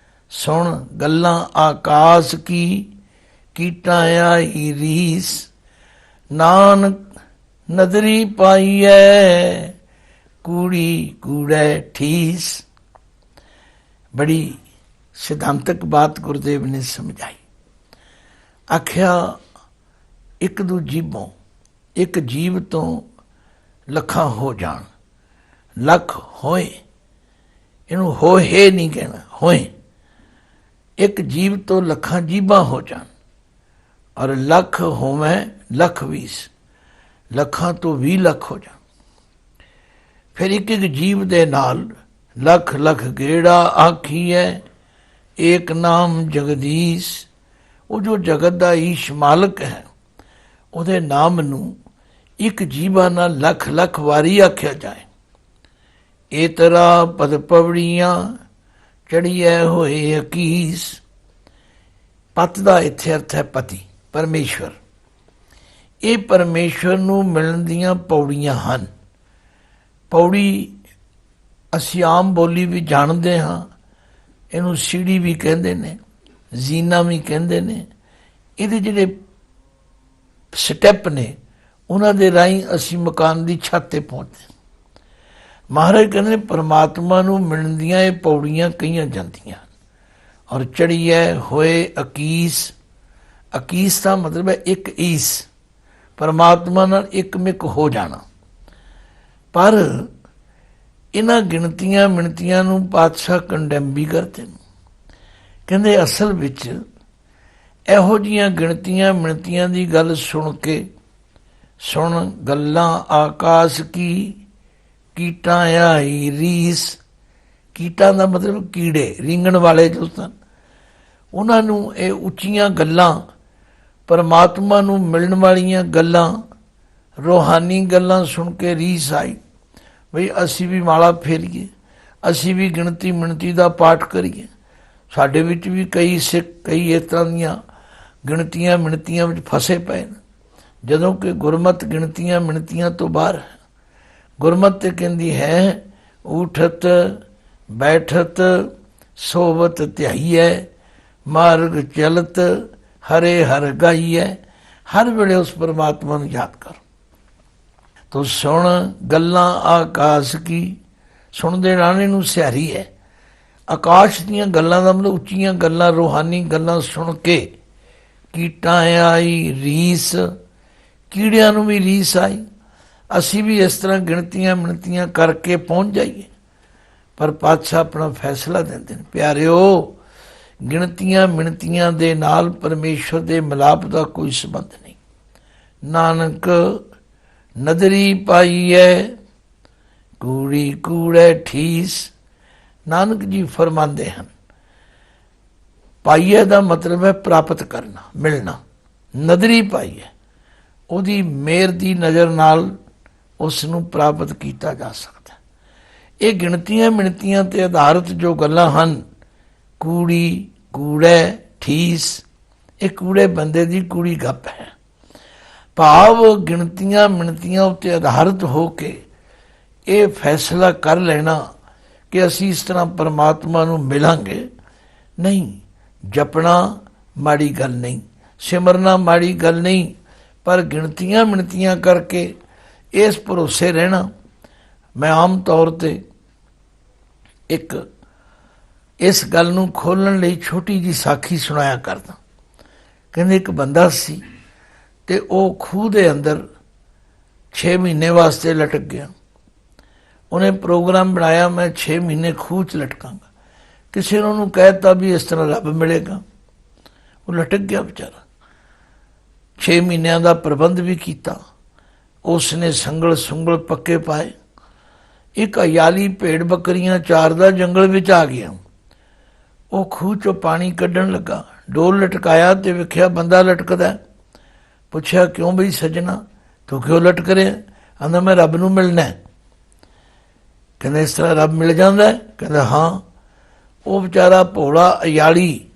ਸੁਣ ਗੱਲਾਂ ਆਕਾਸ ਕੀ, ਕੀਟਾਂ ਆਈ ਰੀਸ। ਨਾਨਕ ਨਦਰੀ ਪਾਈਐ, ਕੂੜੀ ਕੂੜੈ ਠੀਸ। ਬੜੀ ਸਿਧਾਂਤਕ ਬਾਤ ਗੁਰਦੇਵ ਨੇ ਸਮਝਾਈ। ਆਖਿਆ ਇੱਕ ਦੂ ਜੀਵੋਂ, ਇੱਕ ਜੀਵ ਤੋਂ ਲੱਖਾਂ ਹੋ ਜਾਣ, ਲੱਖ ਹੋਏ, ਇਹਨੂੰ ਹੋਏ ਨਹੀਂ ਕਹਿਣਾ, ਹੋਏ। ਇੱਕ ਜੀਵ ਤੋਂ ਲੱਖਾਂ ਜੀਵਾਂ ਹੋ ਜਾਣ, ਔਰ ਲੱਖ ਹੋਵੇਂ ਲੱਖ 20, ਲੱਖਾਂ ਤੋਂ 20 ਲੱਖ ਹੋ ਜਾਣ। ਫਿਰ ਇੱਕ ਇੱਕ ਜੀਵ ਦੇ ਨਾਲ ਲੱਖ ਲੱਖ ਗੇੜਾ ਆਖੀਐ, ਏਕ ਨਾਮ ਜਗਦੀਸ਼। ਉਹ ਜੋ ਜਗਤ ਦਾ ਈਸ਼ ਮਾਲਕ ਹੈ, ਉਹਦੇ ਨਾਮ ਨੂੰ ਇੱਕ ਜੀਵਾਂ ਨਾਲ ਲੱਖ ਲੱਖ ਵਾਰੀ ਆਖਿਆ ਜਾਏ। ਏ ਤਰਾ ਪਦ ਪਵੜੀਆਂ, ਚੜੀਐ ਹੋਏ 21। ਪਤ ਦਾ ਇੱਥੇ ਅਰਥ ਹੈ ਪਤੀ, ਪਰਮੇਸ਼ਵਰ। ਇਹ ਪਰਮੇਸ਼ਵਰ ਨੂੰ ਮਿਲਣ ਦੀਆਂ ਪੌੜੀਆਂ ਹਨ। ਪੌੜੀ ਅਸੀਂ ਆਮ ਬੋਲੀ ਵੀ ਜਾਣਦੇ ਹਾਂ, ਇਹਨੂੰ ਸੀੜੀ ਵੀ ਕਹਿੰਦੇ ਨੇ, ਜ਼ੀਨਾ ਵੀ ਕਹਿੰਦੇ ਨੇ। ਇਹਦੇ ਜਿਹੜੇ ਸਟੈਪ ਨੇ ਉਹਨਾਂ ਦੇ ਰਾਹੀਂ ਅਸੀਂ ਮਕਾਨ ਦੀ ਛੱਤ ਤੇ ਪਹੁੰਚਦੇ ਹਾਂ। ਮਹਾਰਾਜ ਕਹਿੰਦੇ ਪਰਮਾਤਮਾ ਨੂੰ ਮਿਲਣ ਦੀਆਂ ਇਹ ਪੌੜੀਆਂ ਕਹੀਆਂ ਜਾਂਦੀਆਂ ਔਰ ਚੜੀਐ ਹੋਏ ਅਕੀਸ। ਅਕੀਸ ਦਾ ਮਤਲਬ ਹੈ ਇੱਕ ਈਸ, ਪਰਮਾਤਮਾ ਨਾਲ ਇੱਕ ਮਿਕ ਹੋ ਜਾਣਾ। ਪਰ ਇਹਨਾਂ ਗਿਣਤੀਆਂ ਮਿਣਤੀਆਂ ਨੂੰ ਪਾਤਸ਼ਾਹ ਕੰਡੈਮ ਵੀ ਕਰਦੇ ਨੇ। ਕਹਿੰਦੇ ਅਸਲ ਵਿੱਚ ਇਹੋ ਜਿਹੀਆਂ ਗਿਣਤੀਆਂ ਮਿਣਤੀਆਂ ਦੀ ਗੱਲ ਸੁਣ ਕੇ, ਸੁਣ ਗੱਲਾਂ ਆਕਾਸ਼ ਕੀ ਕੀਟਾਂ ਆਈ ਰੀਸ। ਕੀਟਾਂ ਦਾ ਮਤਲਬ ਕੀੜੇ, ਰੀਂਗਣ ਵਾਲੇ ਜੋ ਸਨ, ਉਹਨਾਂ ਨੂੰ ਇਹ ਉੱਚੀਆਂ ਗੱਲਾਂ, ਪਰਮਾਤਮਾ ਨੂੰ ਮਿਲਣ ਵਾਲੀਆਂ ਗੱਲਾਂ, ਰੂਹਾਨੀ ਗੱਲਾਂ ਸੁਣ ਕੇ ਰੀਸ ਆਈ ਬਈ ਅਸੀਂ ਵੀ ਮਾਲਾ ਫੇਰੀਏ, ਅਸੀਂ ਵੀ ਗਿਣਤੀ ਮਿਣਤੀ ਦਾ ਪਾਠ ਕਰੀਏ। ਸਾਡੇ ਵਿੱਚ ਵੀ ਕਈ ਸਿੱਖ ਕਈ ਇਸ ਤਰ੍ਹਾਂ ਦੀਆਂ ਗਿਣਤੀਆਂ ਮਿਣਤੀਆਂ ਵਿੱਚ ਫਸੇ ਪਏ ਨੇ, ਜਦੋਂ ਕਿ ਗੁਰਮਤਿ ਗਿਣਤੀਆਂ ਮਿਣਤੀਆਂ ਤੋਂ ਬਾਹਰ ਹੈ। ਗੁਰਮਤਿ ਤੇ ਕਹਿੰਦੀ ਹੈ ਉਠਤ ਬੈਠਤ ਸੋਵਤ ਧਿਆਈਐ, ਮਾਰਗ ਚਲਤ ਹਰੇ ਹਰ ਗਾਈਐ। ਹਰ ਵੇਲੇ ਉਸ ਪਰਮਾਤਮਾ ਨੂੰ ਯਾਦ ਕਰੋ। ਤੋ ਸੁਣ ਗੱਲਾਂ ਆਕਾਸ਼ ਕੀ, ਸੁਣਦੇ ਰਾਣੇ ਨੂੰ ਸਿਹਾਰੀ ਹੈ। ਆਕਾਸ਼ ਦੀਆਂ ਗੱਲਾਂ ਦਾ ਮਤਲਬ ਉੱਚੀਆਂ ਗੱਲਾਂ, ਰੂਹਾਨੀ ਗੱਲਾਂ ਸੁਣ ਕੇ ਕੀਟਾਂ ਆਈ ਰੀਸ, ਕੀੜਿਆਂ ਨੂੰ ਵੀ ਰੀਸ ਆਈ। ਅਸੀਂ ਵੀ ਇਸ ਤਰ੍ਹਾਂ ਗਿਣਤੀਆਂ ਮਿਣਤੀਆਂ ਕਰਕੇ ਪਹੁੰਚ ਜਾਈਏ। ਪਰ ਪਾਤਸ਼ਾਹ ਆਪਣਾ ਫੈਸਲਾ ਦਿੰਦੇ ਨੇ, ਪਿਆਰਿਓ ਗਿਣਤੀਆਂ ਮਿਣਤੀਆਂ ਦੇ ਨਾਲ ਪਰਮੇਸ਼ਵਰ ਦੇ ਮਿਲਾਪ ਦਾ ਕੋਈ ਸੰਬੰਧ ਨਹੀਂ। ਨਾਨਕ ਨਦਰੀ ਪਾਈਐ ਕੂੜੀ ਕੂੜੈ ਠੀਸ। ਨਾਨਕ ਜੀ ਫਰਮਾਉਂਦੇ ਹਨ, ਪਾਈਐ ਦਾ ਮਤਲਬ ਹੈ ਪ੍ਰਾਪਤ ਕਰਨਾ, ਮਿਲਣਾ। ਨਦਰੀ ਪਾਈਐ, ਉਹਦੀ ਮਿਹਰ ਦੀ ਨਜ਼ਰ ਨਾਲ ਉਸ ਨੂੰ ਪ੍ਰਾਪਤ ਕੀਤਾ ਜਾ ਸਕਦਾ। ਇਹ ਗਿਣਤੀਆਂ ਮਿਣਤੀਆਂ ਤੇ ਆਧਾਰਿਤ ਜੋ ਗੱਲਾਂ ਹਨ, ਕੂੜੀ ਕੂੜੈ ਠੀਸ, ਇਹ ਕੂੜੇ ਬੰਦੇ ਦੀ ਕੂੜੀ ਗੱਪ ਹੈ। ਭਾਵ ਗਿਣਤੀਆਂ ਮਿਣਤੀਆਂ ਉੱਤੇ ਆਧਾਰਿਤ ਹੋ ਕੇ ਇਹ ਫੈਸਲਾ ਕਰ ਲੈਣਾ ਕਿ ਅਸੀਂ ਇਸ ਤਰ੍ਹਾਂ ਪਰਮਾਤਮਾ ਨੂੰ ਮਿਲਾਂਗੇ, ਨਹੀਂ। ਜਪਣਾ ਮਾੜੀ ਗੱਲ ਨਹੀਂ, ਸਿਮਰਨਾ ਮਾੜੀ ਗੱਲ ਨਹੀਂ, ਪਰ ਗਿਣਤੀਆਂ ਮਿਣਤੀਆਂ ਕਰਕੇ ਇਸ ਭਰੋਸੇ ਰਹਿਣਾ। ਮੈਂ ਆਮ ਤੌਰ ਤੇ ਇੱਕ ਇਸ ਗੱਲ ਨੂੰ ਖੋਲ੍ਹਣ ਲਈ ਛੋਟੀ ਜਿਹੀ ਸਾਖੀ ਸੁਣਾਇਆ ਕਰਦਾ। ਕਹਿੰਦੇ ਇੱਕ ਬੰਦਾ ਸੀ ਤੇ ਉਹ ਖੂਹ ਦੇ ਅੰਦਰ 6 ਮਹੀਨੇ ਵਾਸਤੇ ਲਟਕ ਗਿਆ। ਉਹਨੇ ਪ੍ਰੋਗਰਾਮ ਬਣਾਇਆ, ਮੈਂ 6 ਮਹੀਨੇ ਖੂਹ 'ਚ ਲਟਕਾਂਗਾ। ਕਿਸੇ ਨੇ ਉਹਨੂੰ ਕਹਿ ਦਿੱਤਾ ਵੀ ਇਸ ਤਰ੍ਹਾਂ ਰੱਬ ਮਿਲੇਗਾ। ਉਹ ਲਟਕ ਗਿਆ ਵਿਚਾਰਾ। 6 ਮਹੀਨਿਆਂ ਦਾ ਪ੍ਰਬੰਧ ਵੀ ਕੀਤਾ। ਉਸ ਨੇ ਸੰਗਲ ਸੁੰਗਲ ਪੱਕੇ ਪਾਏ। ਇੱਕ ਅਯਾਲੀ ਭੇਡ ਬੱਕਰੀਆਂ ਚਾਰਦਾ ਜੰਗਲ ਵਿੱਚ ਆ ਗਿਆ। ਉਹ ਖੂਹ 'ਚੋਂ ਪਾਣੀ ਕੱਢਣ ਲੱਗਾ, ਡੋਲ ਲਟਕਾਇਆ ਤੇ ਵੇਖਿਆ ਬੰਦਾ ਲਟਕਦਾ। ਪੁੱਛਿਆ ਕਿਉਂ ਬਈ ਸੱਜਣਾ, ਤੂੰ ਕਿਉਂ ਲਟਕ ਰਿਹਾ? ਕਹਿੰਦਾ ਮੈਂ ਰੱਬ ਨੂੰ ਮਿਲਣਾ। ਕਹਿੰਦਾ ਇਸ ਤਰ੍ਹਾਂ ਰੱਬ ਮਿਲ ਜਾਂਦਾ? ਕਹਿੰਦਾ ਹਾਂ। ਉਹ ਵਿਚਾਰਾ ਭੋਲਾ ਅਯਾਲੀ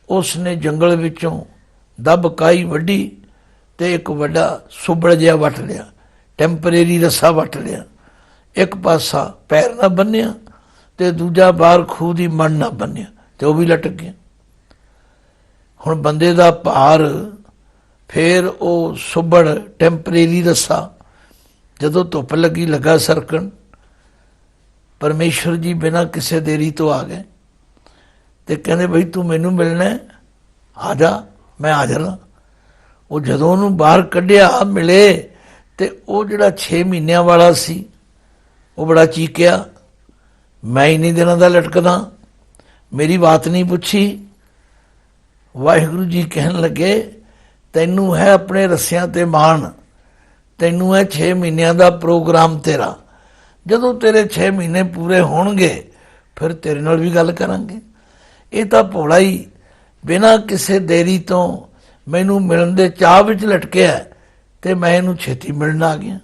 ਉਸ ਨੇ ਜੰਗਲ ਵਿੱਚੋਂ ਦੱਬ ਕਾਈ ਵੱਢੀ ਤੇ ਇੱਕ ਵੱਡਾ ਸੁਬੜ ਜਿਹਾ ਵੱਟ ਲਿਆ, ਟੈਂਪਰੇਰੀ ਰੱਸਾ ਵੱਟ ਲਿਆ। ਇੱਕ ਪਾਸਾ ਪੈਰ ਨਾਲ ਬੰਨਿਆ ਤੇ ਦੂਜਾ ਬਾਹਰ ਖੂਹ ਦੀ ਮਣ ਨਾਲ ਬੰਨਿਆ ਤੇ ਉਹ ਵੀ ਲਟਕ ਗਿਆ। ਹੁਣ ਬੰਦੇ ਦਾ ਭਾਰ, ਫਿਰ ਉਹ ਸੁਬੜ ਟੈਂਪਰੇਰੀ ਰੱਸਾ, ਜਦੋਂ ਧੁੱਪ ਲੱਗੀ ਲੱਗਾ ਸਰਕਣ। ਪਰਮੇਸ਼ਵਰ ਜੀ ਬਿਨਾਂ ਕਿਸੇ ਦੇਰੀ ਤੋਂ ਆ ਗਏ ਤੇ ਕਹਿੰਦੇ ਬਈ ਤੂੰ ਮੈਨੂੰ ਮਿਲਣਾ, ਆ ਜਾ, ਮੈਂ ਹਾਜ਼ਰ ਹਾਂ। ਉਹ ਜਦੋਂ ਉਹਨੂੰ ਬਾਹਰ ਕੱਢਿਆ ਮਿਲੇ ਤੇ ਉਹ ਜਿਹੜਾ 6 ਮਹੀਨਿਆਂ ਵਾਲਾ ਸੀ ਉਹ ਬੜਾ ਚੀਕਿਆ, ਮੈਂ ਇੰਨੇ ਦਿਨਾਂ ਦਾ ਲਟਕਦਾ, ਮੇਰੀ ਬਾਤ ਨਹੀਂ ਪੁੱਛੀ। ਵਾਹਿਗੁਰੂ ਜੀ ਕਹਿਣ ਲੱਗੇ ਤੈਨੂੰ ਹੈ ਆਪਣੇ ਰੱਸਿਆਂ ਤੇ ਮਾਣ, ਤੈਨੂੰ ਹੈ 6 ਮਹੀਨਿਆਂ ਦਾ ਪ੍ਰੋਗਰਾਮ ਤੇਰਾ। ਜਦੋਂ ਤੇਰੇ 6 ਮਹੀਨੇ ਪੂਰੇ ਹੋਣਗੇ ਫਿਰ ਤੇਰੇ ਨਾਲ ਵੀ ਗੱਲ ਕਰਾਂਗੇ। ਇਹ ਤਾਂ ਭੋਲਾ ਹੀ ਬਿਨਾਂ ਕਿਸੇ ਦੇਰੀ ਤੋਂ ਮੈਨੂੰ ਮਿਲਣ ਦੇ ਚਾਅ ਵਿੱਚ ਲਟਕਿਆ ਤੇ ਮੈਂ ਇਹਨੂੰ ਛੇਤੀ ਮਿਲਣ ਆ ਗਿਆ।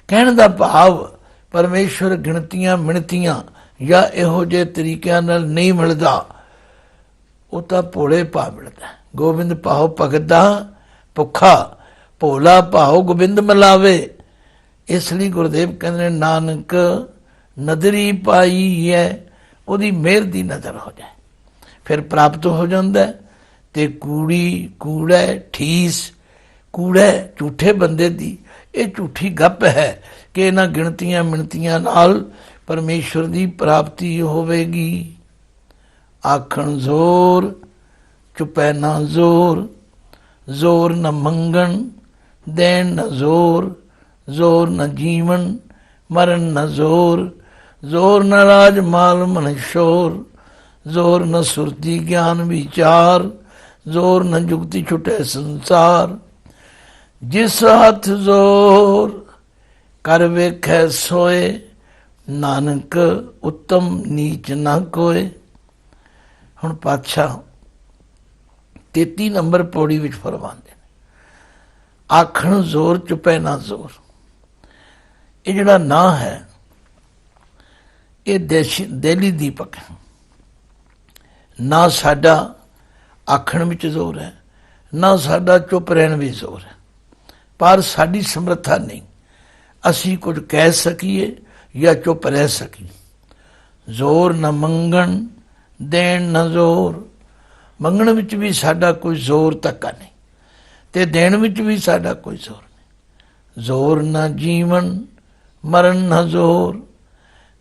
ਕਹਿਣ ਦਾ ਭਾਵ ਪਰਮੇਸ਼ਵਰ ਗਿਣਤੀਆਂ ਮਿਣਤੀਆਂ ਜਾਂ ਇਹੋ ਜਿਹੇ ਤਰੀਕਿਆਂ ਨਾਲ ਨਹੀਂ ਮਿਲਦਾ, ਉਹ ਤਾਂ ਭੋਲੇ ਭਾਅ ਮਿਲਦਾ। ਗੋਬਿੰਦ ਭਾਉ ਭਗਤ ਦਾ ਭੁੱਖਾ ਭੋਲਾ ਭਾਉ ਗੋਬਿੰਦ ਮਿਲਾਵੇ। ਇਸ ਲਈ ਗੁਰਦੇਵ ਕਹਿੰਦੇ ਨੇ ਨਾਨਕ ਨਦਰੀ ਪਾਈ ਹੈ, ਉਹਦੀ ਮਿਹਰ ਦੀ ਨਜ਼ਰ ਹੋ ਜਾਏ ਫਿਰ ਪ੍ਰਾਪਤ ਹੋ ਜਾਂਦਾ। ਤੇ ਕੂੜੀ ਕੂੜਾ ਠੀਸ, ਕੂੜਾ ਝੂਠੇ ਬੰਦੇ ਦੀ ਇਹ ਝੂਠੀ ਗੱਪ ਹੈ ਕਿ ਇਹਨਾਂ ਗਿਣਤੀਆਂ ਮਿਣਤੀਆਂ ਨਾਲ ਪਰਮੇਸ਼ਵਰ ਦੀ ਪ੍ਰਾਪਤੀ ਹੋਵੇਗੀ। ਆਖਣ ਜ਼ੋਰ ਚੁਪੈ ਨਾ ਜ਼ੋਰ, ਜ਼ੋਰ ਨ ਮੰਗਣ ਦੇਣ ਨ ਜ਼ੋਰ, ਜ਼ੋਰ ਨ ਜੀਵਨ ਮਰਨ ਨ ਜ਼ੋਰ, ਜ਼ੋਰ ਨ ਰਾਜ ਮਾਲ ਮਨ ਸ਼ੋਰ, ਜ਼ੋਰ ਨ ਸੁਰਤੀ ਗਿਆਨ ਵਿਚਾਰ, ਜ਼ੋਰ ਨ ਜੁਗਤੀ ਛੁਟੇ ਸੰਸਾਰ। ਜਿਸ ਹੱਥ ਜ਼ੋਰ ਕਰ ਵੇਖੈ ਸੋਏ, ਨਾਨਕ ਉੱਤਮ ਨੀਚ ਨਾ ਕੋਏ। ਹੁਣ ਪਾਤਸ਼ਾਹ 33 ਨੰਬਰ ਪੌੜੀ ਵਿੱਚ ਫਰਮਾਉਂਦੇ ਨੇ ਆਖਣ ਜ਼ੋਰ ਚੁਪੈ ਨਾ ਜ਼ੋਰ। ਇਹ ਜਿਹੜਾ ਨਾਂ ਹੈ ਇਹ ਦੇਲੀ ਦੀਪਕ ਹੈ। ਨਾ ਸਾਡਾ ਆਖਣ ਵਿੱਚ ਜ਼ੋਰ ਹੈ, ਨਾ ਸਾਡਾ ਚੁੱਪ ਰਹਿਣ ਵਿੱਚ ਜ਼ੋਰ ਹੈ, ਪਰ ਸਾਡੀ ਸਮਰੱਥਾ ਨਹੀਂ ਅਸੀਂ ਕੁਝ ਕਹਿ ਸਕੀਏ ਜਾਂ ਚੁੱਪ ਰਹਿ ਸਕੀਏ। ਜ਼ੋਰ ਨਾ ਮੰਗਣ ਦੇਣ ਨਾ ਜ਼ੋਰ, ਮੰਗਣ ਵਿੱਚ ਵੀ ਸਾਡਾ ਕੋਈ ਜ਼ੋਰ ਧੱਕਾ ਨਹੀਂ ਤੇ ਦੇਣ ਵਿੱਚ ਵੀ ਸਾਡਾ ਕੋਈ ਜ਼ੋਰ ਨਹੀਂ। ਜ਼ੋਰ ਨਾ ਜੀਵਨ ਮਰਨ ਨਾ ਜ਼ੋਰ,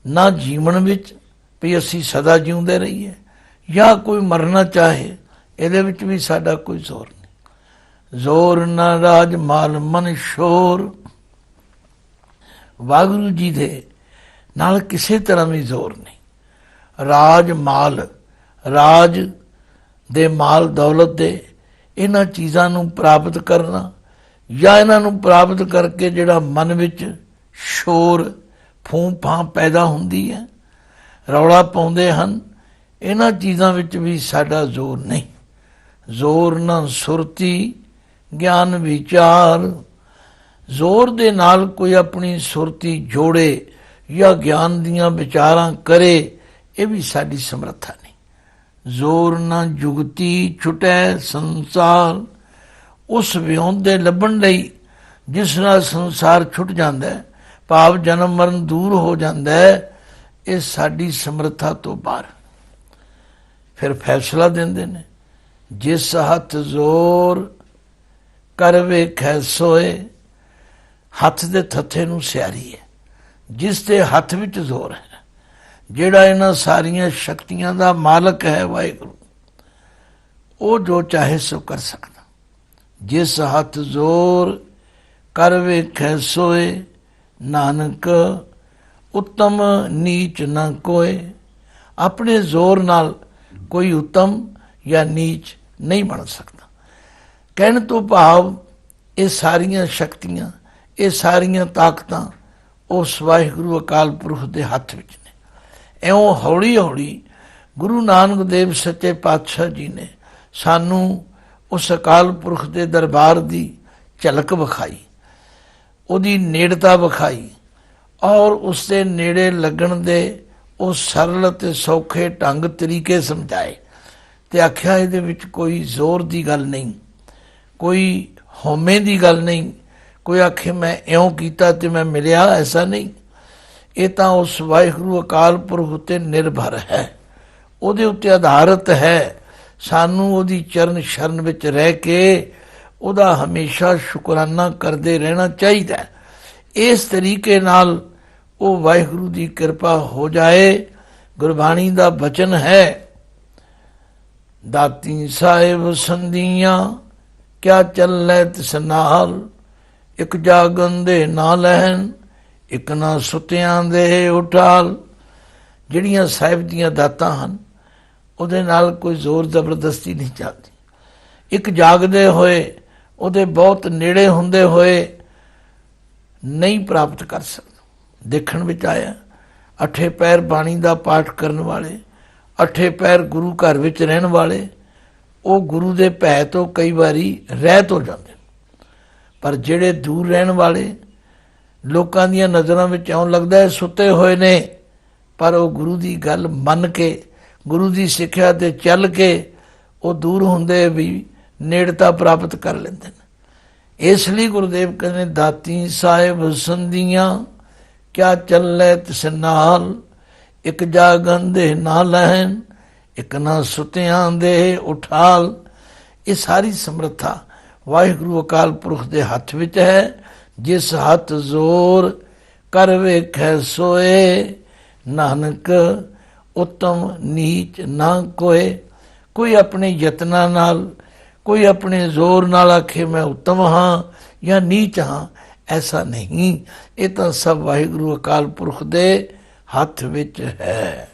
ਨਾ ਜੀਵਨ ਵਿੱਚ ਵੀ ਅਸੀਂ ਸਦਾ ਜਿਉਂਦੇ ਰਹੀਏ ਜਾਂ ਕੋਈ ਮਰਨਾ ਚਾਹੇ ਇਹਦੇ ਵਿੱਚ ਵੀ ਸਾਡਾ ਕੋਈ ਜ਼ੋਰ ਨਹੀਂ। ਜ਼ੋਰ ਨਾ ਰਾਜ ਮਾਲ ਮਨ ਸ਼ੋਰ, ਵਾਹਿਗੁਰੂ ਜੀ ਦੇ ਨਾਲ ਕਿਸੇ ਤਰ੍ਹਾਂ ਵੀ ਜ਼ੋਰ ਨਹੀਂ। ਰਾਜ ਮਾਲ, ਰਾਜ ਦੇ ਮਾਲ ਦੌਲਤ ਦੇ ਇਹਨਾਂ ਚੀਜ਼ਾਂ ਨੂੰ ਪ੍ਰਾਪਤ ਕਰਨਾ ਜਾਂ ਇਹਨਾਂ ਨੂੰ ਪ੍ਰਾਪਤ ਕਰਕੇ ਜਿਹੜਾ ਮਨ ਵਿੱਚ ਸ਼ੋਰ ਫੂੰ ਫਾਂ ਪੈਦਾ ਹੁੰਦੀ ਹੈ, ਰੌਲਾ ਪਾਉਂਦੇ ਹਨ, ਇਹਨਾਂ ਚੀਜ਼ਾਂ ਵਿੱਚ ਵੀ ਸਾਡਾ ਜ਼ੋਰ ਨਹੀਂ। ਜ਼ੋਰ ਨਾ ਸੁਰਤੀ ਗਿਆਨ ਵਿਚਾਰ, ਜ਼ੋਰ ਦੇ ਨਾਲ ਕੋਈ ਆਪਣੀ ਸੁਰਤੀ ਜੋੜੇ ਜਾਂ ਗਿਆਨ ਦੀਆਂ ਵਿਚਾਰਾਂ ਕਰੇ ਇਹ ਵੀ ਸਾਡੀ ਸਮਰੱਥਾ ਨਹੀਂ। ਜ਼ੋਰ ਨਾ ਜੁਗਤੀ ਛੁਟੈ ਸੰਸਾਰ, ਉਸ ਵਿਉਂਤ ਦੇ ਲੱਭਣ ਲਈ ਜਿਸ ਨਾਲ ਸੰਸਾਰ ਛੁੱਟ ਜਾਂਦਾ ਹੈ, ਭਾਵ ਜਨਮ ਮਰਨ ਦੂਰ ਹੋ ਜਾਂਦਾ ਹੈ, ਇਹ ਸਾਡੀ ਸਮਰੱਥਾ ਤੋਂ ਬਾਹਰ। ਫਿਰ ਫੈਸਲਾ ਦਿੰਦੇ ਨੇ ਜਿਸ ਹੱਥ ਜ਼ੋਰ ਕਰ ਵੇਖੈ ਸੋਏ। ਹੱਥ ਦੇ ਥੱਥੇ ਨੂੰ ਸਿਆਰੀ ਹੈ, ਜਿਸ ਦੇ ਹੱਥ ਵਿੱਚ ਜ਼ੋਰ ਹੈ, ਜਿਹੜਾ ਇਹਨਾਂ ਸਾਰੀਆਂ ਸ਼ਕਤੀਆਂ ਦਾ ਮਾਲਕ ਹੈ ਵਾਹਿਗੁਰੂ, ਉਹ ਜੋ ਚਾਹੇ ਸੋ ਕਰ ਸਕਦਾ। ਜਿਸ ਹੱਥ ਜ਼ੋਰ ਕਰ ਵੇਖੈ ਸੋਏ, ਨਾਨਕ ਉੱਤਮ ਨੀਚ ਨਾ ਕੋਏ। ਆਪਣੇ ਜ਼ੋਰ ਨਾਲ ਕੋਈ ਉੱਤਮ ਜਾਂ ਨੀਚ ਨਹੀਂ ਬਣ ਸਕਦਾ। ਕਹਿਣ ਤੋਂ ਭਾਵ ਇਹ ਸਾਰੀਆਂ ਸ਼ਕਤੀਆਂ, ਇਹ ਸਾਰੀਆਂ ਤਾਕਤਾਂ ਉਸ ਵਾਹਿਗੁਰੂ ਅਕਾਲ ਪੁਰਖ ਦੇ ਹੱਥ ਵਿੱਚ ਨੇ। ਇਉਂ ਹੌਲੀ ਹੌਲੀ ਗੁਰੂ ਨਾਨਕ ਦੇਵ ਸੱਚੇ ਪਾਤਸ਼ਾਹ ਜੀ ਨੇ ਸਾਨੂੰ ਉਸ ਅਕਾਲ ਪੁਰਖ ਦੇ ਦਰਬਾਰ ਦੀ ਝਲਕ ਵਿਖਾਈ, ਉਹਦੀ ਨੇੜਤਾ ਵਿਖਾਈ ਔਰ ਉਸ ਦੇ ਨੇੜੇ ਲੱਗਣ ਦੇ ਉਹ ਸਰਲ ਅਤੇ ਸੌਖੇ ਢੰਗ ਤਰੀਕੇ ਸਮਝਾਏ ਤੇ ਆਖਿਆ ਇਹਦੇ ਵਿੱਚ ਕੋਈ ਜ਼ੋਰ ਦੀ ਗੱਲ ਨਹੀਂ, ਕੋਈ ਹਉਮੈ ਦੀ ਗੱਲ ਨਹੀਂ, ਕੋਈ ਆਖੇ ਮੈਂ ਇਉਂ ਕੀਤਾ ਤੇ ਮੈਂ ਮਿਲਿਆ, ਐਸਾ ਨਹੀਂ। ਇਹ ਤਾਂ ਉਸ ਵਾਹਿਗੁਰੂ ਅਕਾਲ ਪੁਰਖ ਉੱਤੇ ਨਿਰਭਰ ਹੈ, ਉਹਦੇ ਉੱਤੇ ਆਧਾਰਿਤ ਹੈ। ਸਾਨੂੰ ਉਹਦੀ ਚਰਨ ਸ਼ਰਨ ਵਿੱਚ ਰਹਿ ਕੇ ਉਹਦਾ ਹਮੇਸ਼ਾ ਸ਼ੁਕਰਾਨਾ ਕਰਦੇ ਰਹਿਣਾ ਚਾਹੀਦਾ। ਇਸ ਤਰੀਕੇ ਨਾਲ ਉਹ ਵਾਹਿਗੁਰੂ ਦੀ ਕਿਰਪਾ ਹੋ ਜਾਏ। ਗੁਰਬਾਣੀ ਦਾ ਬਚਨ ਹੈ, ਦਾਤੀ ਸਾਹਿਬ ਸੰਧੀਆਂ ਕਿਆ ਚੱਲੈ ਤਿਸ ਨਾਲ, ਇੱਕ ਜਾਗਨ ਦੇ ਨਾ ਲੈਣ ਇੱਕ ਨਾ ਸੁੱਤਿਆਂ ਦੇ ਉਠਾਲ। ਜਿਹੜੀਆਂ ਸਾਹਿਬ ਦੀਆਂ ਦਾਤਾਂ ਹਨ ਉਹਦੇ ਨਾਲ ਕੋਈ ਜ਼ੋਰ ਜ਼ਬਰਦਸਤੀ ਨਹੀਂ ਚੱਲਦੀ। ਇੱਕ ਜਾਗਦੇ ਹੋਏ, ਉਹਦੇ ਬਹੁਤ ਨੇੜੇ ਹੁੰਦੇ ਹੋਏ ਨਹੀਂ ਪ੍ਰਾਪਤ ਕਰ ਸਕਦਾ। ਦੇਖਣ ਵਿੱਚ ਆਇਆ 8 ਪਹਿਰ ਬਾਣੀ ਦਾ ਪਾਠ ਕਰਨ ਵਾਲੇ, 8 ਪਹਿਰ ਗੁਰੂ ਘਰ ਵਿੱਚ ਰਹਿਣ ਵਾਲੇ, ਉਹ ਗੁਰੂ ਦੇ ਭੈ ਤੋਂ ਕਈ ਵਾਰੀ ਰਹਿਤ ਹੋ ਜਾਂਦੇ। ਪਰ ਜਿਹੜੇ ਦੂਰ ਰਹਿਣ ਵਾਲੇ, ਲੋਕਾਂ ਦੀਆਂ ਨਜ਼ਰਾਂ ਵਿੱਚ ਇਉਂ ਲੱਗਦਾ ਹੈ ਸੁੱਤੇ ਹੋਏ ਨੇ, ਪਰ ਉਹ ਗੁਰੂ ਦੀ ਗੱਲ ਮੰਨ ਕੇ, ਗੁਰੂ ਦੀ ਸਿੱਖਿਆ ਤੇ ਚੱਲ ਕੇ ਉਹ ਦੂਰ ਹੁੰਦੇ ਵੀ ਨੇੜਤਾ ਪ੍ਰਾਪਤ ਕਰ ਲੈਂਦੇ ਨੇ। ਇਸ ਲਈ ਗੁਰਦੇਵ ਕਹਿੰਦੇ ਦਾਤੀ ਸਾਹਿਬ ਸੰਧੀਆਂ ਕਿਆ ਚੱਲੇ ਤਿਸ ਨਾਲ, ਇੱਕ ਜਾਗਨ ਦੇ ਨਾ ਲੈਣ, ਇੱਕ ਨਾ ਸੁਤਿਆਂ ਦੇ ਉਠਾਲ। ਇਹ ਸਾਰੀ ਸਮਰੱਥਾ ਵਾਹਿਗੁਰੂ ਅਕਾਲ ਪੁਰਖ ਦੇ ਹੱਥ ਵਿੱਚ ਹੈ। ਜਿਸ ਹੱਥ ਜ਼ੋਰ ਕਰ ਵੇਖੈ ਸੋਏ, ਨਾਨਕ ਉੱਤਮ ਨੀਚ ਨਾ ਕੋਏ। ਕੋਈ ਆਪਣੇ ਯਤਨਾਂ ਨਾਲ, ਕੋਈ ਆਪਣੇ ਜ਼ੋਰ ਨਾਲ ਆਖੇ ਮੈਂ ਉੱਤਮ ਹਾਂ ਜਾਂ ਨੀਚ ਹਾਂ, ਐਸਾ ਨਹੀਂ। ਇਹ ਤਾਂ ਸਭ ਵਾਹਿਗੁਰੂ ਅਕਾਲ ਪੁਰਖ ਦੇ ਹੱਥ ਵਿੱਚ ਹੈ।